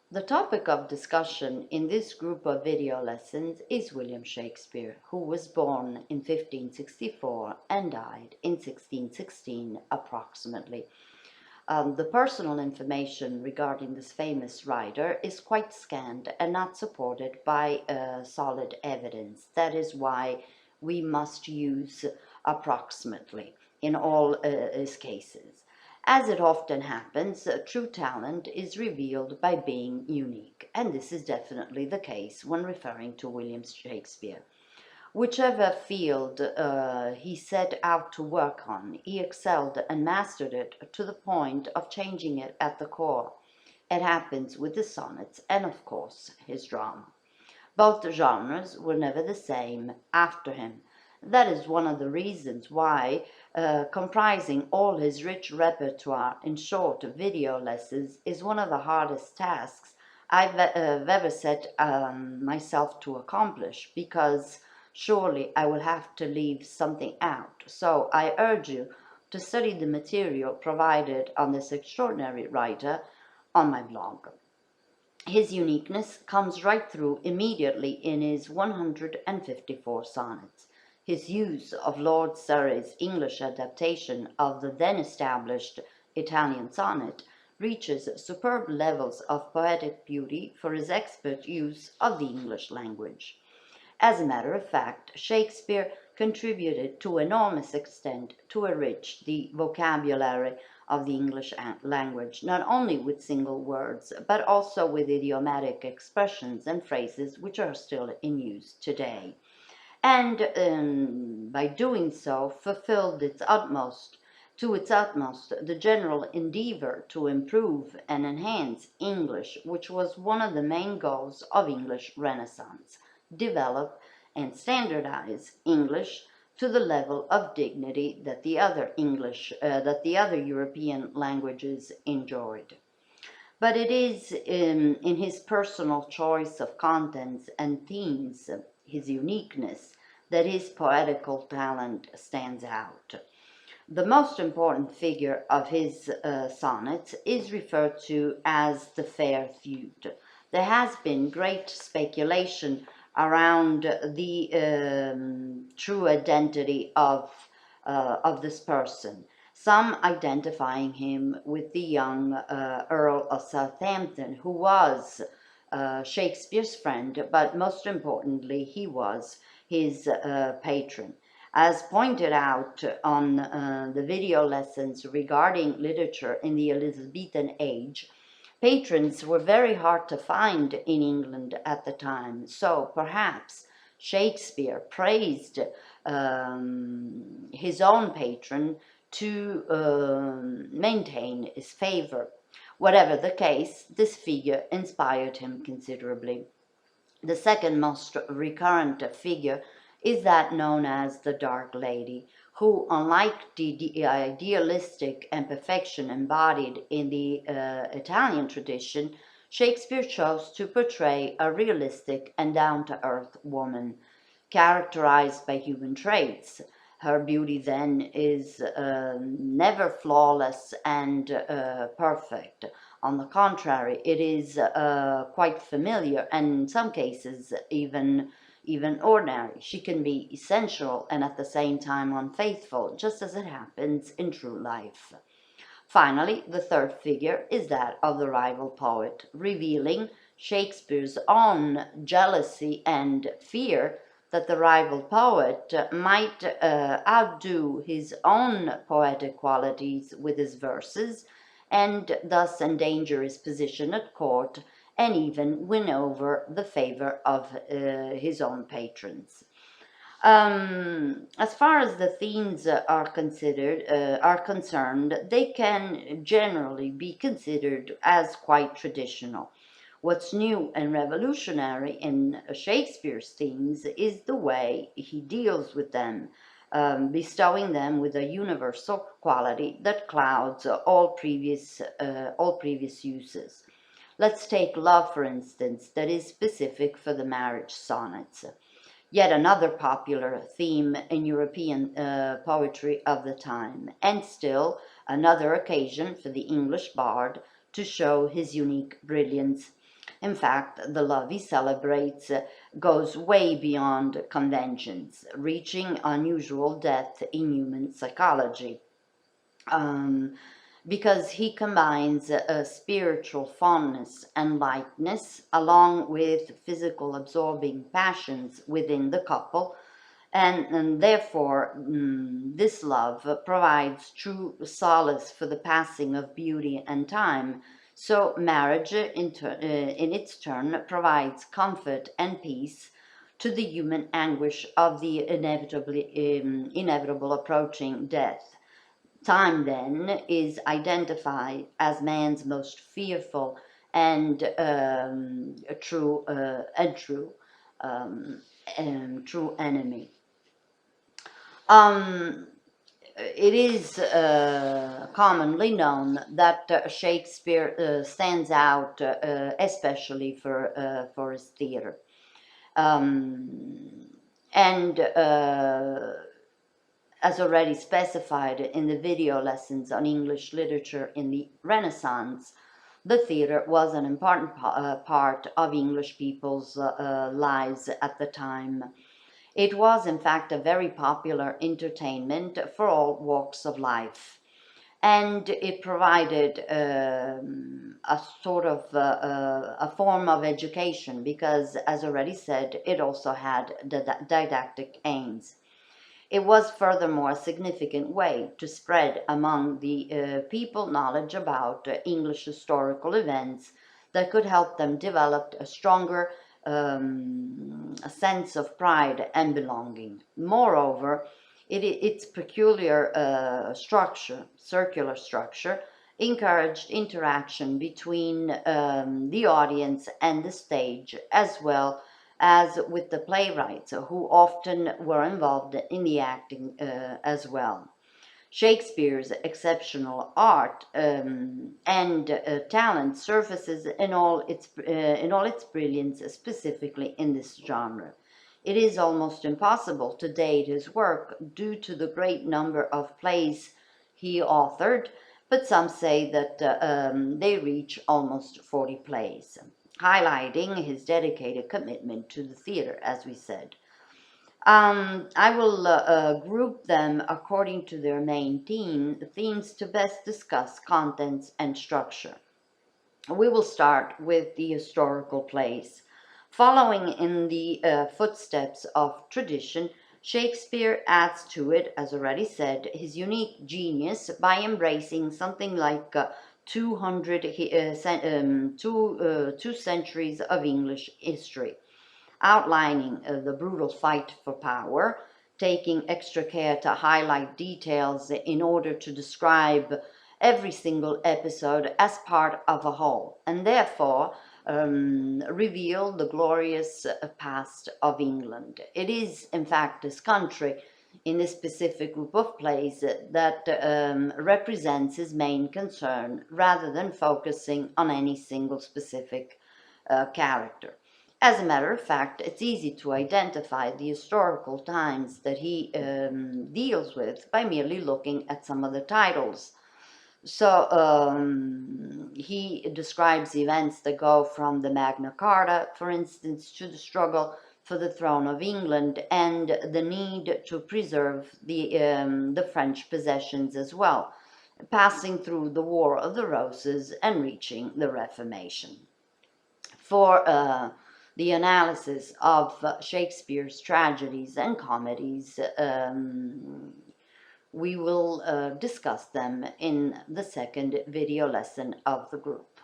The topic of discussion in this group of video lessons is William Shakespeare, who was born in 1564 and died in 1616 approximately. The personal information regarding this famous writer is quite scant and not supported by solid evidence. That is why we must use approximately in all his cases. As it often happens, true talent is revealed by being unique, and this is definitely the case when referring to William Shakespeare. Whichever field he set out to work on, he excelled and mastered it to the point of changing it at the core. It happens with his sonnets and, of course, his drama. Both genres were never the same after him. That is one of the reasons why, comprising all his rich repertoire in short video lessons is one of the hardest tasks I've ever set myself to accomplish, because surely I will have to leave something out. So I urge you to study the material provided on this extraordinary writer on my blog. His uniqueness comes right through immediately in his 154 sonnets. His use of Lord Surrey's English adaptation of the then established Italian sonnet reaches superb levels of poetic beauty for his expert use of the English language. As a matter of fact, Shakespeare contributed to enormous extent to enrich the vocabulary of the English language, not only with single words, but also with idiomatic expressions and phrases which are still in use today. And by doing so, fulfilled to its utmost, the general endeavor to improve and enhance English, which was one of the main goals of English Renaissance. Develop and standardize English to the level of dignity that the other European languages enjoyed. But it is in his personal choice of contents and themes, his uniqueness, that his poetical talent stands out. The most important figure of his sonnets is referred to as the fair feud. There has been great speculation around the true identity of this person. Some identifying him with the young Earl of Southampton, who was Shakespeare's friend, but most importantly, he was his patron. As pointed out on the video lessons regarding literature in the Elizabethan age, patrons were very hard to find in England at the time, so perhaps Shakespeare praised his own patron to maintain his favor. Whatever the case, this figure inspired him considerably. The second most recurrent figure is that known as the Dark Lady, who, unlike the idealistic and perfection embodied in the Italian tradition, Shakespeare chose to portray a realistic and down-to-earth woman, characterized by human traits. Her beauty then is never flawless and perfect. On the contrary, it is quite familiar, and in some cases even ordinary. She can be essential and at the same time unfaithful, just as it happens in true life. Finally, the third figure is that of the rival poet, revealing Shakespeare's own jealousy and fear that the rival poet might outdo his own poetic qualities with his verses, and thus endanger his position at court and even win over the favor of his own patrons. As far as the themes are concerned, they can generally be considered as quite traditional. What's new and revolutionary in Shakespeare's themes is the way he deals with them, bestowing them with a universal quality that clouds all previous uses. Let's take love, for instance, that is specific for the marriage sonnets. Yet another popular theme in European poetry of the time, and still another occasion for the English bard to show his unique brilliance. In fact, the love he celebrates goes way beyond conventions, reaching unusual depth in human psychology. Um, because he combines spiritual fondness and lightness along with physical absorbing passions within the couple, and therefore this love provides true solace for the passing of beauty and time. So marriage in its turn provides comfort and peace to the human anguish of the inevitable approaching death. Time then is identified as man's most fearful and um, true enemy. Um, it is commonly known that Shakespeare stands out, especially for his theater. Um, and As already specified in the video lessons on English literature in the Renaissance, the theater was an important part of English people's lives at the time. It was, in fact, a very popular entertainment for all walks of life, and it provided a sort of a form of education because, as already said, it also had didactic aims. It was furthermore a significant way to spread among the people knowledge about English historical events that could help them develop a stronger a sense of pride and belonging. Moreover, its peculiar structure, circular structure, encouraged interaction between the audience and the stage, as well as with the playwrights, who often were involved in the acting as well. Shakespeare's exceptional art and talent surfaces in all its brilliance, specifically in this genre. It is almost impossible to date his work due to the great number of plays he authored, but some say that they reach almost 40 plays, highlighting his dedicated commitment to the theater, as we said. I will group them according to their main themes to best discuss contents and structure. We will start with the historical plays. Following in the footsteps of tradition, Shakespeare adds to it, as already said, his unique genius by embracing something like 2 centuries of English history, outlining the brutal fight for power, taking extra care to highlight details in order to describe every single episode as part of a whole, and therefore reveal the glorious past of England. It is, in fact, this country in this specific group of plays that represents his main concern rather than focusing on any single specific character. As a matter of fact, it's easy to identify the historical times that he deals with by merely looking at some of the titles. So he describes events that go from the Magna Carta, for instance, to the struggle for the throne of England and the need to preserve the French possessions as well, passing through the War of the Roses and reaching the Reformation. For the analysis of Shakespeare's tragedies and comedies, we will discuss them in the second video lesson of the group.